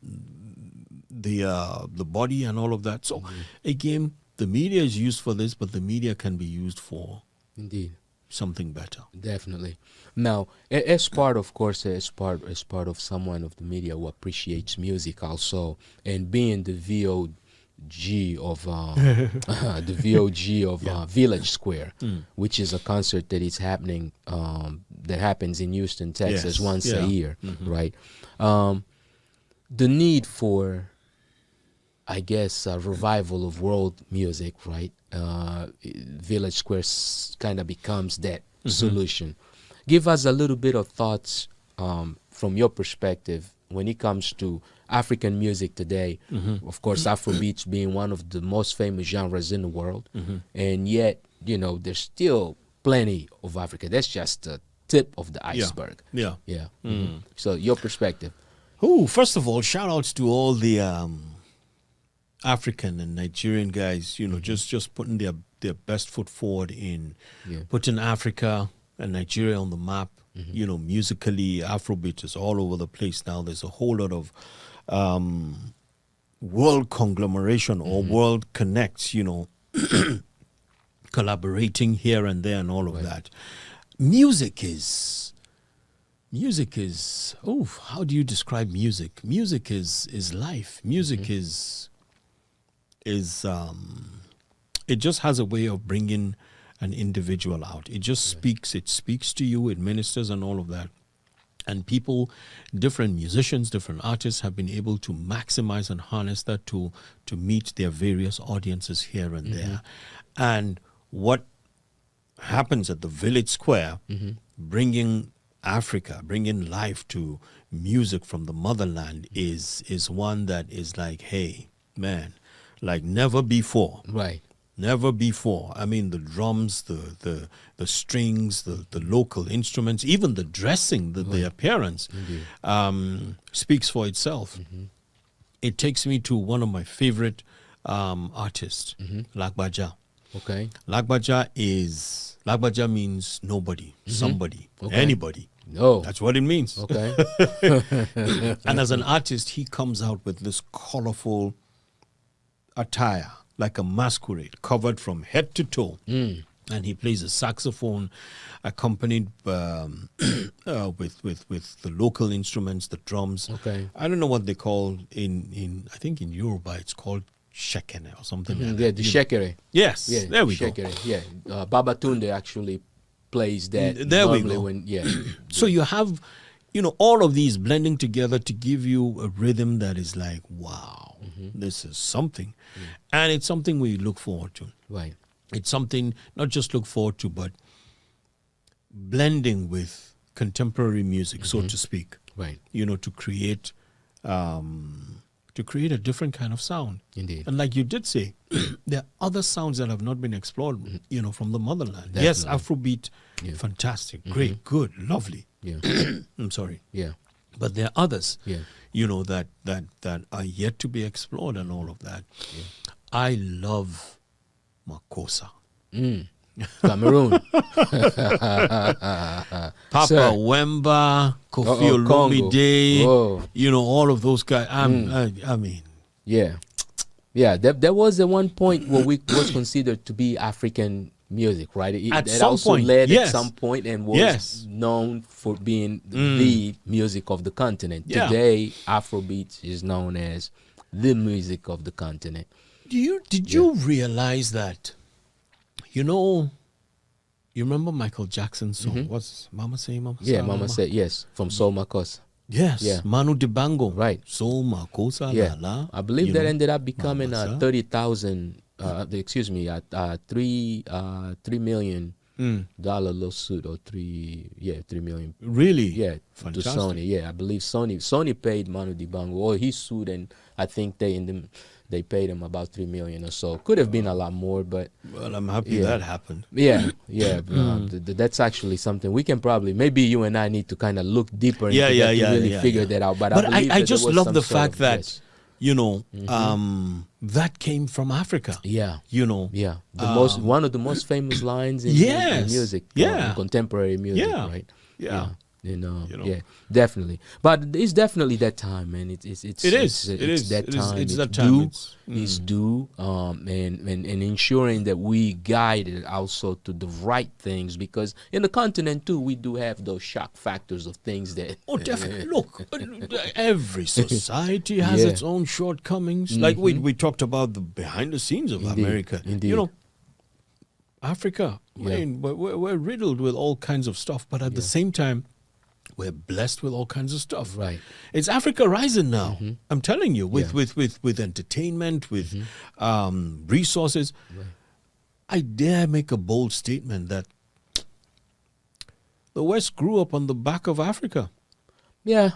the body and all of that. So again, the media is used for this, but the media can be used for Indeed. something better. Definitely. Now, as part of of someone of the media who appreciates music also, and being the VOG of Village Square, which is a concert that is happening that happens in Houston, Texas, Yes. once Yeah. a year, right? The need for, I guess, a revival of world music, right? Village Square kind of becomes that solution. Give us a little bit of thoughts from your perspective when it comes to African music today. Of course, Afrobeats being one of the most famous genres in the world, and yet, there's still plenty of Africa. That's just the tip of the iceberg. Yeah. Yeah. So your perspective. First of all, shout outs to all the African and Nigerian guys, just putting their best foot forward in putting Africa and Nigeria on the map. Musically, Afrobeat is all over the place now. There's a whole lot of world conglomeration or world connects, collaborating here and there and all of that. Music is, how do you describe music? Music is life. Music is it just has a way of bringing an individual out. It just speaks to you, it ministers and all of that. And people, different musicians, different artists have been able to maximize and harness that to meet their various audiences here and there. And what happens at the Village Square, bringing Africa, bringing life to music from the motherland is one that is like, hey, man, like never before. Right. Never before. I mean, the drums, the strings, the local instruments, even the dressing, the appearance speaks for itself. It takes me to one of my favorite artists, Lagbaja. Okay. Lagbaja means nobody, somebody, anybody. No. That's what it means. Okay. And as an artist, he comes out with this colorful attire, like a masquerade, covered from head to toe. And he plays a saxophone accompanied with the local instruments, the drums. Okay. I don't know what they call in I think in Yoruba it's called shekene or something like that. Yeah, the shekere. Yes, Yeah, there we shekere. go. Yeah, Babatunde actually plays that. There we normally go. When, So you have, all of these blending together to give you a rhythm that is like, wow, this is something. And it's something we look forward to. Right. It's something not just look forward to, but blending with contemporary music, so to speak. Right. To create a different kind of sound. Indeed. And like you did say, there are other sounds that have not been explored, from the motherland. Yes, Afrobeat, fantastic, great, good, lovely. Yeah. I'm sorry. Yeah. But there are others, Yeah. that are yet to be explored and all of that. I love Makossa. Cameroon. Papa Sir. Wemba, Kofi Congo. Olomide, Oh. all of those guys. I mean, Yeah. Yeah, there was at one point what we was considered to be African music, right? At It some also point, led yes. at some point and was Yes. known for being the music of the continent. Yeah. Today, Afrobeat is known as the music of the continent. did you realize that? You remember Michael Jackson's song? What's Mama Say, Mama Say? Yeah, Mama said yes, from Soul Makos. Yes, Yeah. Manu Dibango. Right. Soul Makossa, Yeah, la la. I believe that ended up becoming Mama Sa. 30,000. Excuse me, $3 million lawsuit or 3 million. Really? Yeah, Fantastic. to Sony. Yeah, I believe Sony paid Manu Dibango, or he sued, and I think they paid him about 3 million or so. Could have been a lot more, but Well, I'm happy Yeah. that happened. yeah. That's actually something we can probably, maybe you and I need to kind of look deeper into that to really figure that out. But I believe I that just there was love some the sort fact of- that yes. that came from Africa. Yeah. Yeah. The one of the most famous lines in Yes. music, Yeah. in contemporary music, Yeah. right? Yeah. Yeah, definitely. But it's definitely that time, man. It's It is. It's It is. that It is. time. It's It's that time. due. It's due. And ensuring that we guide it also to the right things, because in the continent too, we do have those shock factors of things that. Oh, definitely. Look, every society has Yeah. its own shortcomings. Like we talked about the behind the scenes of Indeed. America. Indeed. Africa, Yeah. man, we're riddled with all kinds of stuff, but at the same time, we're blessed with all kinds of stuff. Right. It's Africa rising now. I'm telling you, with entertainment, with resources. Right. I dare make a bold statement that the West grew up on the back of Africa. Yeah,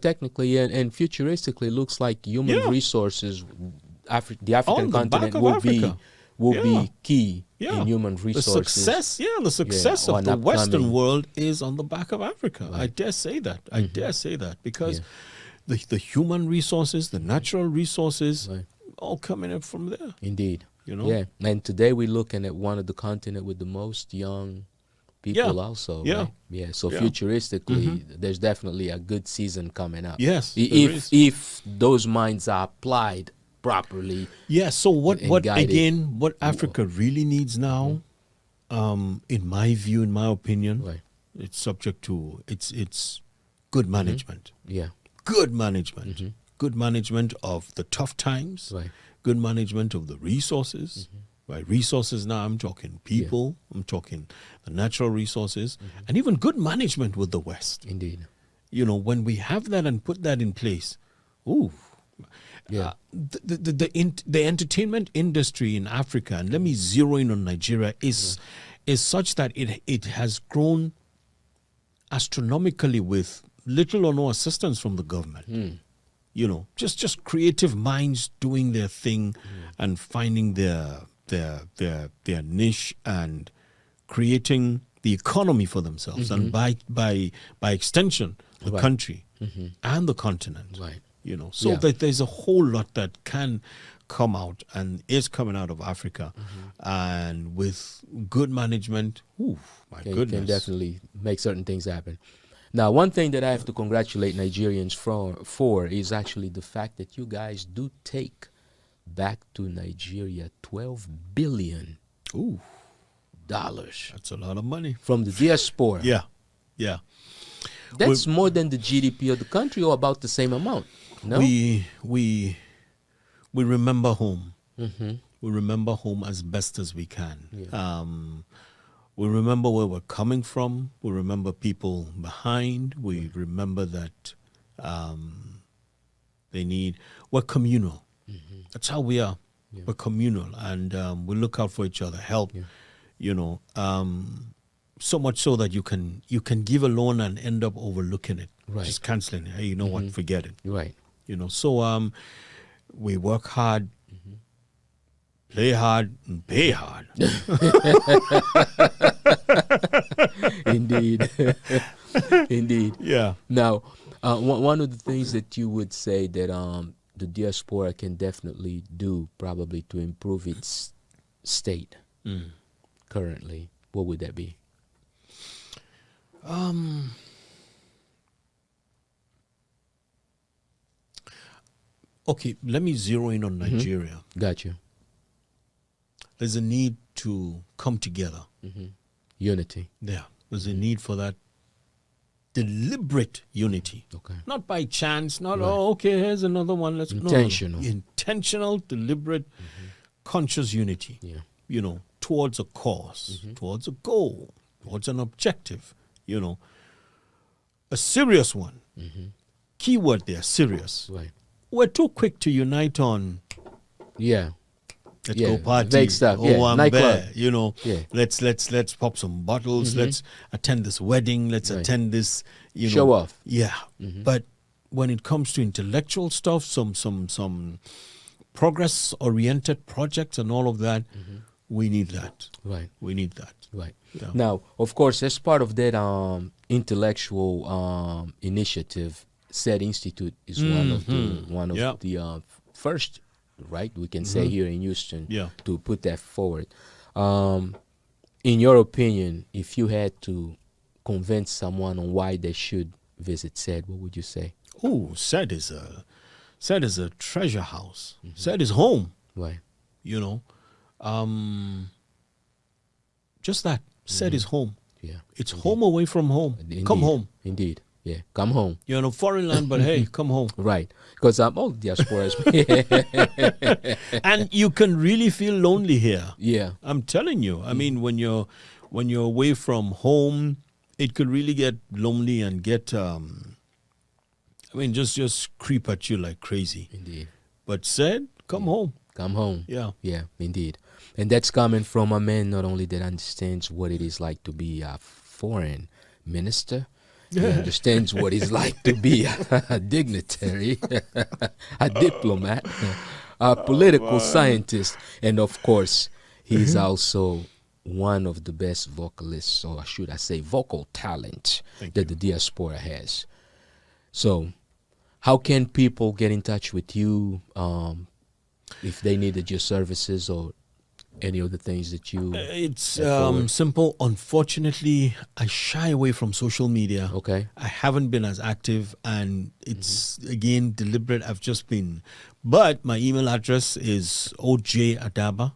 technically, and futuristically, looks like human Yeah. resources, the African On the back continent of will Africa. will Yeah. be key Yeah. in human The resources. success or of an the Western upcoming- world is on the back of Africa. I dare say that. I dare say that because the human resources, the natural resources, Right. all coming up from there. Indeed. You know? Yeah, and today we're looking at one of the continent with the most young people Yeah. also. Yeah. Right? Yeah. So Yeah. futuristically, there's definitely a good season coming up. Yes, there is. If those minds are applied properly. Yeah. So what And guided. what Africa really needs now, in my view, in my opinion, Right. it's subject to it's good management. Yeah. Good management. Good management of the tough times. Right. Good management of the resources. Right. Resources now, I'm talking people, I'm talking the natural resources, and even good management with the West. Indeed. When we have that and put that in place, ooh. Yeah. The entertainment industry in Africa, and let me zero in on Nigeria, is such that it has grown astronomically with little or no assistance from the government. Just creative minds doing their thing and finding their niche and creating the economy for themselves, and by extension the Right. country and the continent. Right. So Yeah. that there's a whole lot that can come out and is coming out of Africa, and with good management, my Can goodness. definitely make certain things happen. Now, one thing that I have to congratulate Nigerians for is actually the fact that you guys do take back to Nigeria $12 billion Ooh, that's a lot of money. from the diaspora. Yeah. That's more than the GDP of the country, or about the same amount. No? We remember home. Mm-hmm. We remember home as best as we can. We remember where we're coming from. We remember people behind. We remember that we're communal. That's how we are. Yeah. We're communal, and we look out for each other, help. So much so that you can give a loan and end up overlooking it, Right. just canceling it. Hey, you know what? Forget it. Right. So we work hard, play hard, and pay hard. Indeed. Indeed. Yeah. Now, one of the things that you would say that the diaspora can definitely do probably to improve its state currently, what would that be? Okay, let me zero in on Nigeria. Got you. There's a need to come together. Unity. Yeah, there's a need for that deliberate unity. Okay. Not by chance, not, Right. oh, okay, here's another one. Let's Intentional. No. Intentional, deliberate, conscious unity. Yeah. You know, towards a cause, towards a goal, towards an objective, you know. A serious one. Keyword there, serious. Right. We're too quick to unite on Yeah. let's Yeah, go party. vague stuff, Oh, yeah, I'm nightclub. there. You know, Yeah. let's pop some bottles. Let's attend this wedding. Let's Right. attend this. You know, Show off. Yeah, but when it comes to intellectual stuff, some progress oriented projects and all of that, we need that. Right. We need that. Right. Yeah. Now, of course, as part of that intellectual initiative, said institute is one of Yeah. the first, right? We can say here in Houston, Yeah. to put that forward. In your opinion, if you had to convince someone on why they should visit said, what would you say? Oh, SED is a treasure house. SED is home. Right. You know, just that. SED is home. Yeah. It's home away from home. Indeed. Come home. Indeed. Yeah. Come home. You're in a foreign land, but hey, come home. Right. Because I'm all diasporas. And you can really feel lonely here. Yeah. I'm telling you. I mean, when you're away from home, it could really get lonely and get just creep at you like crazy. Indeed. But SED, come home. Come home. Yeah. Yeah, indeed. And that's coming from a man not only that understands what it is like to be a foreign minister, he understands what it's like to be a dignitary, a diplomat, a political scientist, and of course, he's also one of the best vocalists, or should I say vocal talent that the diaspora has. So, how can people get in touch with you if they needed your services or any of the things that you... It's simple. Unfortunately, I shy away from social media. Okay. I haven't been as active, and it's, again, deliberate. I've just been... But my email address is ojadaba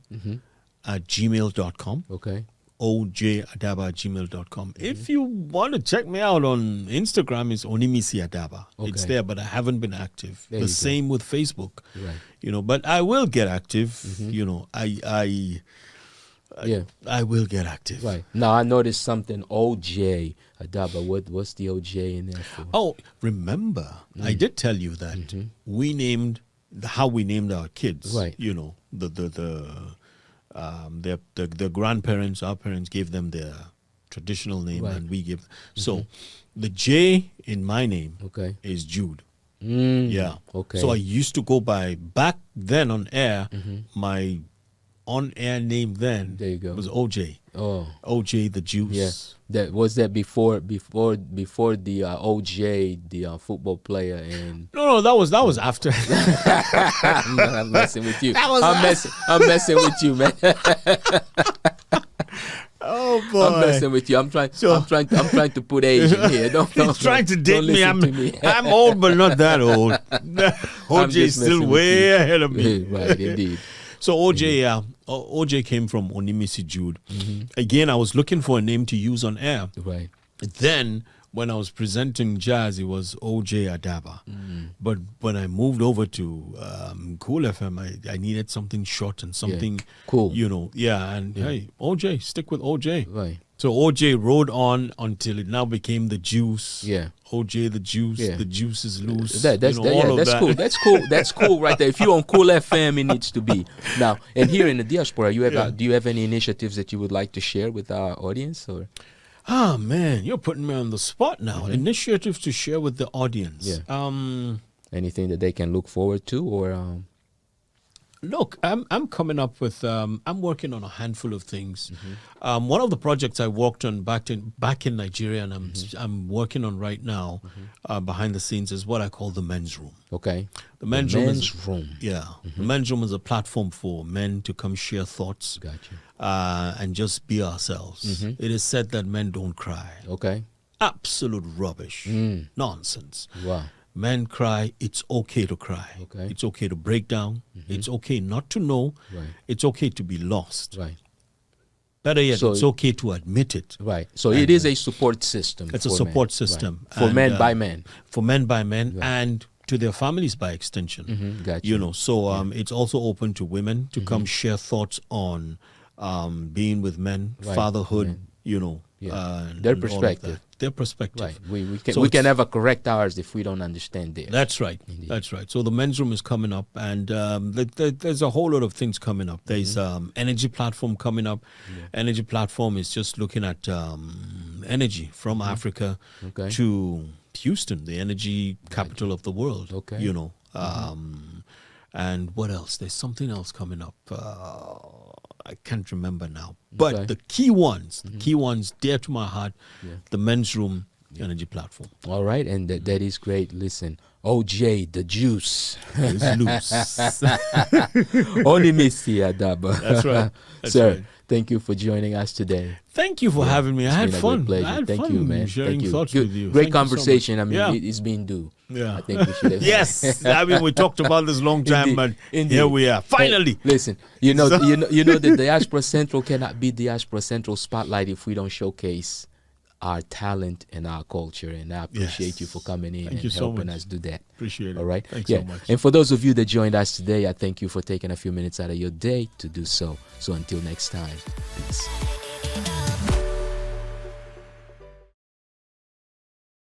at gmail.com. Okay. ojadaba@gmail.com. If you want to check me out on Instagram, it's ONIMISI Adaba. It's Okay. there, but I haven't been active. There you The go. same with Facebook. Right. You know, but I will get active. You know, I will get active. Right. Now, I noticed something, OJ Adaba. What's the OJ in there for? Oh, remember, I did tell you that we named how we named our kids. Right. You know, the grandparents, our parents gave them their traditional name, Right. and we give. So, the J in my name Okay. is Jude. Mm, Yeah. Okay. So I used to go by, back then on air, my on-air name then There you go. was OJ. Oh. OJ the Juice. Yeah. That was that before the OJ, the football player, and No, that was after. I'm messing with you. That was I'm messing with you, man. Oh boy. I'm messing with you. I'm trying to put age in here. He's trying to date don't me. listen to me. I'm old, but not that old. OJ is just still messing with way you. ahead of me. Right, indeed. So OJ came from Onimisi Jude. Again, I was looking for a name to use on air. Right. Then, when I was presenting jazz, it was OJ Adaba. But when I moved over to Cool FM, I needed something short and something Cool. You know, and hey, OJ, stick with OJ. Right. So OJ rode on until it now became the Juice. Yeah. OJ the Juice. Yeah. The Juice is loose. That's cool. That's cool. That's cool right there. If you're on Cool FM, it needs to be. Now, and here in the diaspora, do you have any initiatives that you would like to share with our audience, or? Ah, man, you're putting me on the spot now. Initiatives to share with the audience. Yeah. Anything that they can look forward to, or Look, I'm coming up with I'm working on a handful of things. One of the projects I worked on back in Nigeria, and I'm working on right now behind the scenes, is what I call the men's room. Okay. The men's room. Yeah. The men's room is a platform for men to come share thoughts. Gotcha. And just be ourselves. It is said that men don't cry. Okay. Absolute rubbish. Nonsense. Wow. Men cry. It's okay to cry. Okay. It's okay to break down. It's okay not to know. Right. It's okay to be lost. Right. Better yet, So- it's okay to admit it. Right. So it is a support system. It's a for support men. system. Right. For And, men by men. For men by men and to their families by extension. Gotcha. You know, so it's also open to women to come share thoughts on being with men, Right. fatherhood, Men. you know. Yeah. And Their all of perspective. that. Their perspective. Right. We So can it's- never correct ours if we don't understand theirs. That's right. Indeed. That's right. So the men's room is coming up, and there's a whole lot of things coming up. There's energy platform coming up. Energy platform is just looking at energy from Africa Okay. to Houston, the energy capital of the world. Okay. You know. And what else? There's something else coming up. I can't remember now. But Okay. the key ones dear to my heart, the men's room energy platform. All right, and that is great. Listen, OJ, the juice. It's loose. ONIMISI Adaba. That's right. That's Sir, right. thank you for joining us today. Thank you for having me. I It's had been a fun. great pleasure. I had Thank fun you, man. sharing Thank you. thoughts Good- with you. Great Thank you so conversation. much. I mean, it's been due. Yeah. I think we should have. Yes. I mean, we talked about this long time, Indeed. but Indeed. here we are. Finally. Hey, listen, you know the Diaspora Central cannot be Diaspora Central Spotlight if we don't showcase our talent and our culture. And I appreciate you for coming in Thank you and so helping much. us do that. Appreciate it. All right. Thanks Yeah. so much. And for those of you that joined us today, I thank you for taking a few minutes out of your day to do so. So until next time, peace.